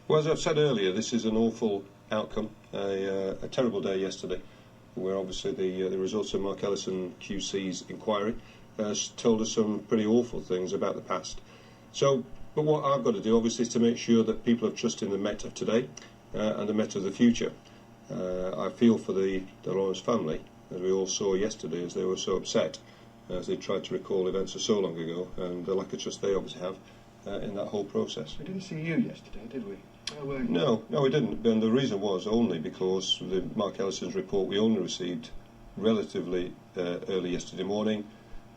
Well, as I've said earlier, this is an awful outcome, a terrible day yesterday, where obviously the results of Mark Ellison QC's inquiry has told us some pretty awful things about the past. So, but what I've got to do, obviously, is to make sure that people have trust in the Met of today and the Met of the future. I feel for the Lawrence family, as we all saw yesterday, as they were so upset as they tried to recall events of so long ago, and the lack of trust they obviously have in that whole process. We didn't see you yesterday, did we? No, we didn't. And the reason was only because the Mark Ellison's report we only received relatively early yesterday morning.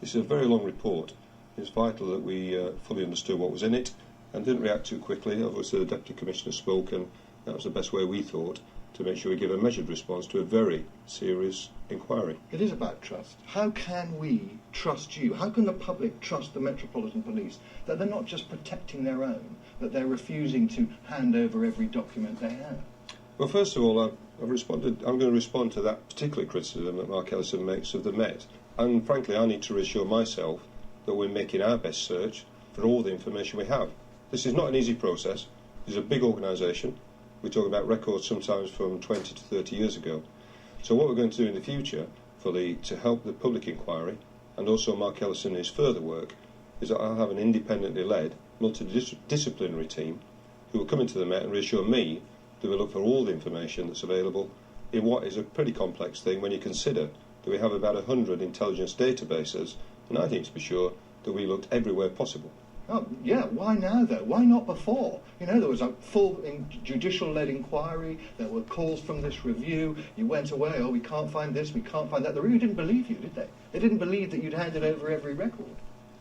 This is a very long report. It's vital that we fully understood what was in it and didn't react too quickly. Obviously, the Deputy Commissioner spoke, and that was the best way we thought to make sure we give a measured response to a very serious inquiry. It is about trust. How can we trust you? How can the public trust the Metropolitan Police that they're not just protecting their own, that they're refusing to hand over every document they have? Well, first of all, I'm going to respond to that particular criticism that Mark Ellison makes of the Met. And frankly, I need to reassure myself that we're making our best search for all the information we have. This is not an easy process. It's a big organisation. We're talking about records sometimes from 20 to 30 years ago. So what we're going to do in the future to help the public inquiry and also Mark Ellison in his further work is that I'll have an independently led multidisciplinary team who will come into the Met and reassure me that we'll look for all the information that's available in what is a pretty complex thing when you consider that we have about 100 intelligence databases, and I think to be sure that we looked everywhere possible. Oh, yeah, why now, though? Why not before? You know, there was a full judicial-led inquiry, there were calls from this review, you went away, oh, we can't find this, we can't find that. The review didn't believe you, did they? They didn't believe that you'd handed over every record.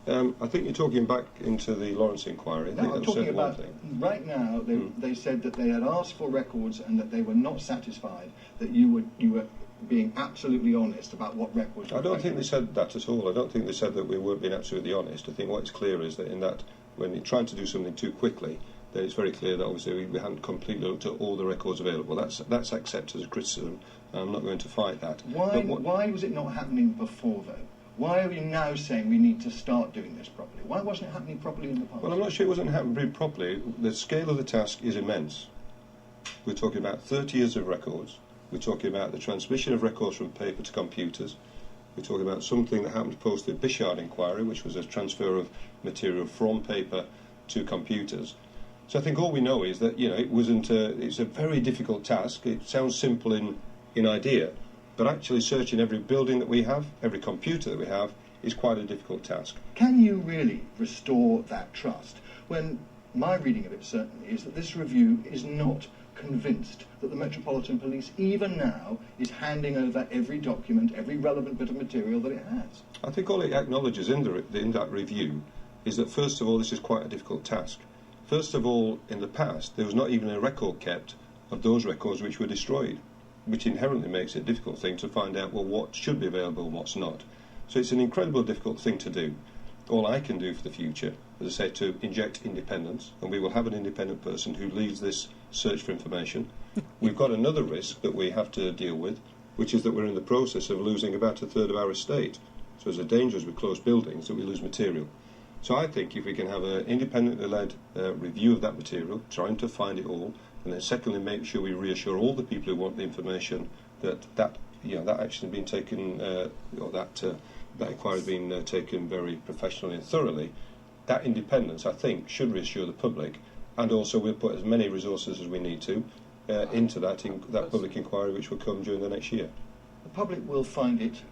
I think you're talking back into the Lawrence inquiry. No, I'm talking about right now. They said that they had asked for records and that they were not satisfied, that you were being absolutely honest about what records. I don't think they said that at all. I don't think they said that we weren't being absolutely honest. I think what's clear is that when you're trying to do something too quickly, then it's very clear that obviously we hadn't completely looked at all the records available. That's accepted as criticism. I'm not going to fight that. Why was it not happening before, though? Why are you now saying we need to start doing this properly? Why wasn't it happening properly in the past? Well, I'm not sure it wasn't happening properly. The scale of the task is immense. We're talking about 30 years of records. We're talking about the transmission of records from paper to computers. We're talking about something that happened post the Bishard inquiry, which was a transfer of material from paper to computers. So I think all we know is that it's a very difficult task. It sounds simple in idea, but actually searching every building that we have, every computer that we have, is quite a difficult task. Can you really restore that trust when my reading of it certainly is that this review is not convinced that the Metropolitan Police, even now, is handing over every document, every relevant bit of material that it has? I think all it acknowledges in that review is that, first of all, this is quite a difficult task. First of all, in the past, there was not even a record kept of those records which were destroyed, which inherently makes it a difficult thing to find out, well, what should be available and what's not. So it's an incredibly difficult thing to do. All I can do for the future, as I say, to inject independence, and we will have an independent person who leads this search for information. We've got another risk that we have to deal with, which is that we're in the process of losing about a third of our estate. So there's a danger as we close buildings that we lose material. So I think if we can have an independently led review of that material, trying to find it all, and then secondly make sure we reassure all the people who want the information that action has been taken, that inquiry has been taken very professionally and thoroughly, that independence, I think, should reassure the public, and also we'll put as many resources as we need to into that public inquiry which will come during the next year. The public will find it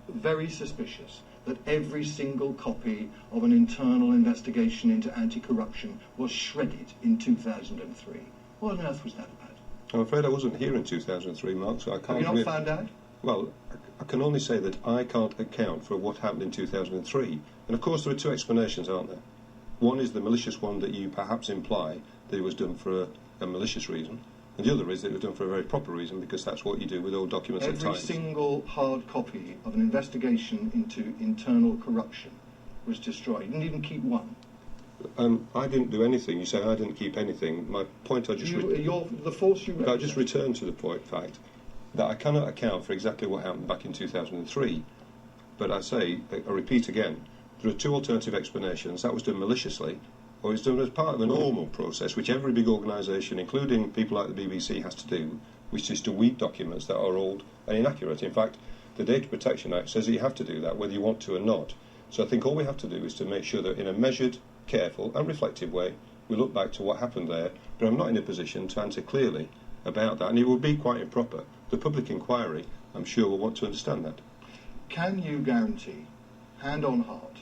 very suspicious that every single copy of an internal investigation into anti-corruption was shredded in 2003. What on earth was that about? I'm afraid I wasn't here in 2003, Mark, so I can't... Have you not found out? Well, I can only say that I can't account for what happened in 2003. And of course there are two explanations, aren't there? One is the malicious one that you perhaps imply that it was done for a malicious reason, and the other is that it was done for a very proper reason, because that's what you do with old documents at times. Every single hard copy of an investigation into internal corruption was destroyed. You didn't even keep one. I didn't do anything. You say I didn't keep anything. My point, I just returned to the point, fact, that I cannot account for exactly what happened back in 2003. But I repeat again, there are two alternative explanations. That was done maliciously, or it's done as part of a normal process, which every big organisation, including people like the BBC, has to do, which is to weed documents that are old and inaccurate. In fact, the Data Protection Act says that you have to do that, whether you want to or not. So I think all we have to do is to make sure that in a measured, careful and reflective way, we look back to what happened there, but I'm not in a position to answer clearly about that, and it would be quite improper. The public inquiry, I'm sure, will want to understand that. Can you guarantee, hand on heart,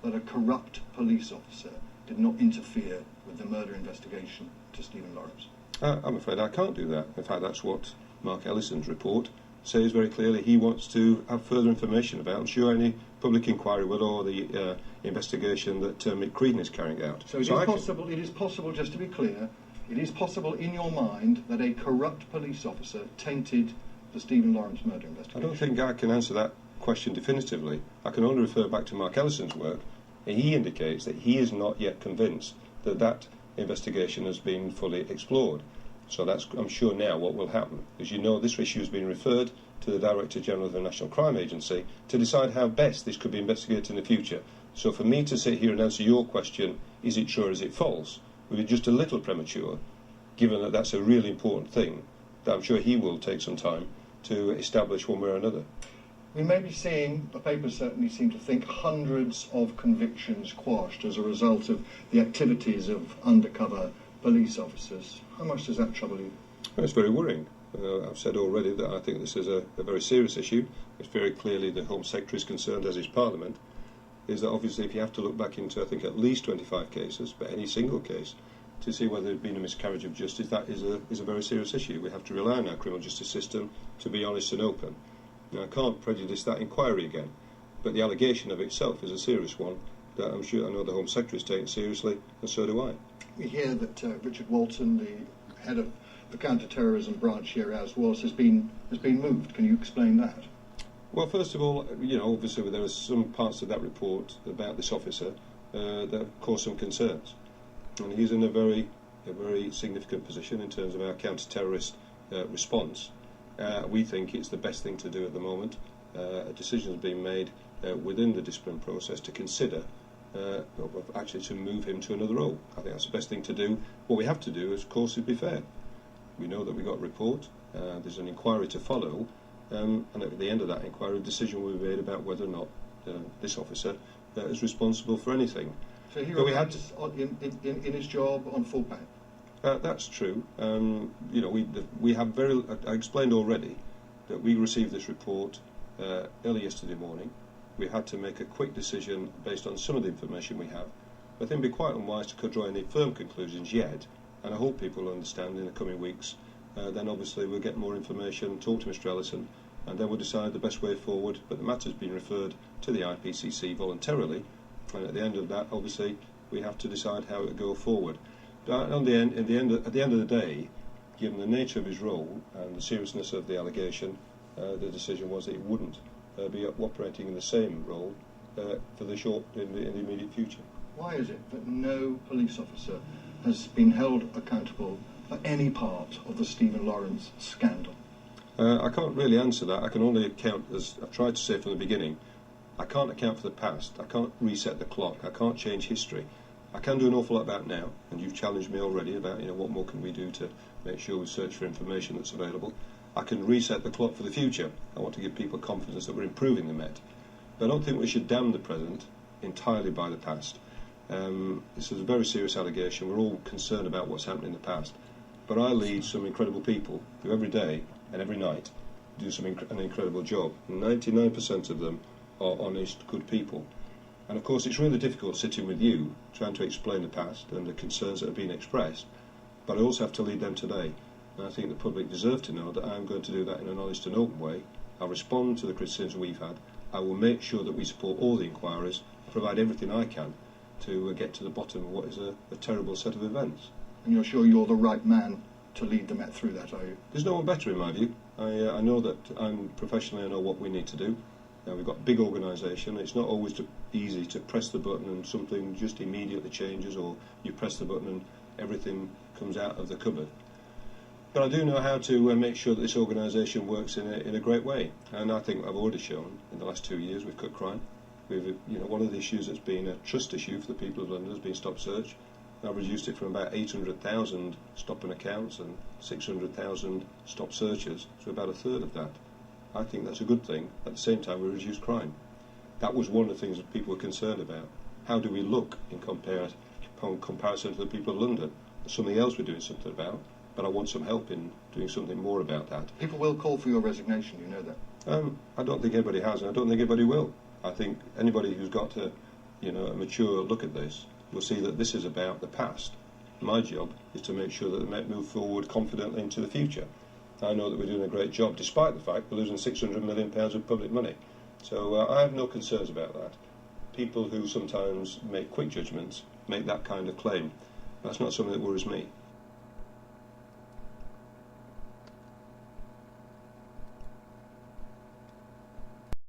that a corrupt police officer did not interfere with the murder investigation to Stephen Lawrence? I'm afraid I can't do that. In fact, that's what Mark Ellison's report says very clearly. He wants to have further information about, I'm sure, any public inquiry will, or the investigation that Mick Creedon is carrying out. So it is possible, just to be clear, it is possible in your mind that a corrupt police officer tainted the Stephen Lawrence murder investigation? I don't think I can answer that question definitively. I can only refer back to Mark Ellison's work, and he indicates that he is not yet convinced that that investigation has been fully explored. So that's, I'm sure, now what will happen. As you know, this issue has been referred to the Director General of the National Crime Agency to decide how best this could be investigated in the future. So for me to sit here and answer your question, is it true or is it false, would be just a little premature, given that that's a really important thing that I'm sure he will take some time to establish one way or another. We may be seeing, the papers certainly seem to think, hundreds of convictions quashed as a result of the activities of undercover police officers. How much does that trouble you? Well, it's very worrying. I've said already that I think this is a very serious issue. It's very clearly the Home Secretary is concerned, as is Parliament, is that obviously if you have to look back into, I think, at least 25 cases, but any single case, to see whether there's been a miscarriage of justice, that is a very serious issue. We have to rely on our criminal justice system to be honest and open. Now, I can't prejudice that inquiry again, but the allegation of itself is a serious one that I'm sure, I know the Home Secretary is taking seriously, and so do I. We hear that Richard Walton, the head of the counter-terrorism branch here, as was, has been moved. Can you explain that? Well, first of all, obviously there are some parts of that report about this officer that cause some concerns. And he's in a very significant position in terms of our counter-terrorist response. We think it's the best thing to do at the moment. A decision has been made within the discipline process to consider actually to move him to another role. I think that's the best thing to do. What we have to do, of course, is be fair. We know that we got a report, there's an inquiry to follow, and at the end of that inquiry a decision will be made about whether or not this officer is responsible for anything. So he remains in his job on full pay? That's true. We have I explained already that we received this report early yesterday morning. We had to make a quick decision based on some of the information we have. I think it would be quite unwise to draw any firm conclusions yet, and I hope people will understand in the coming weeks. Then obviously we'll get more information, talk to Mr Ellison, and then we'll decide the best way forward. But the matter's been referred to the IPCC voluntarily, and at the end of that, obviously, we have to decide how it will go forward. But at the end of the day, given the nature of his role and the seriousness of the allegation, the decision was that he wouldn't be operating in the same role for in the immediate future. Why is it that no police officer has been held accountable for any part of the Stephen Lawrence scandal? I can't really answer that. I can only account, as I've tried to say from the beginning, I can't account for the past. I can't reset the clock. I can't change history. I can do an awful lot about now, and you've challenged me already about what more can we do to make sure we search for information that's available. I can reset the clock for the future. I want to give people confidence that we're improving the Met. But I don't think we should damn the present entirely by the past. This is a very serious allegation. We're all concerned about what's happened in the past. But I lead some incredible people who every day and every night do an incredible job. 99% of them are honest, good people. And of course it's really difficult sitting with you trying to explain the past and the concerns that have been expressed, but I also have to lead them today. And I think the public deserve to know that I'm going to do that in an honest and open way. I'll respond to the criticisms we've had. I will make sure that we support all the inquiries, provide everything I can to get to the bottom of what is a terrible set of events. And you're sure you're the right man to lead the Met through that, are you? There's no one better in my view. I know that professionally I know what we need to do. We've got a big organisation. It's not always easy to press the button and something just immediately changes, or you press the button and everything comes out of the cupboard. But I do know how to make sure that this organisation works in a great way, and I think I've already shown in the last 2 years we've cut crime. One of the issues that's been a trust issue for the people of London has been stop search. I've reduced it from about 800,000 stopping accounts and 600,000 stop searches to about a third of that. I think that's a good thing. At the same time, we reduce crime. That was one of the things that people were concerned about. How do we look in comparison to the people of London? There's something else we're doing something about, but I want some help in doing something more about that. People will call for your resignation, you know that. I don't think anybody has, and I don't think anybody will. I think anybody who's got a mature look at this will see that this is about the past. My job is to make sure that the Met move forward confidently into the future. I know that we're doing a great job, despite the fact we're losing £600 million of public money. So I have no concerns about that. People who sometimes make quick judgments make that kind of claim. That's not something that worries me.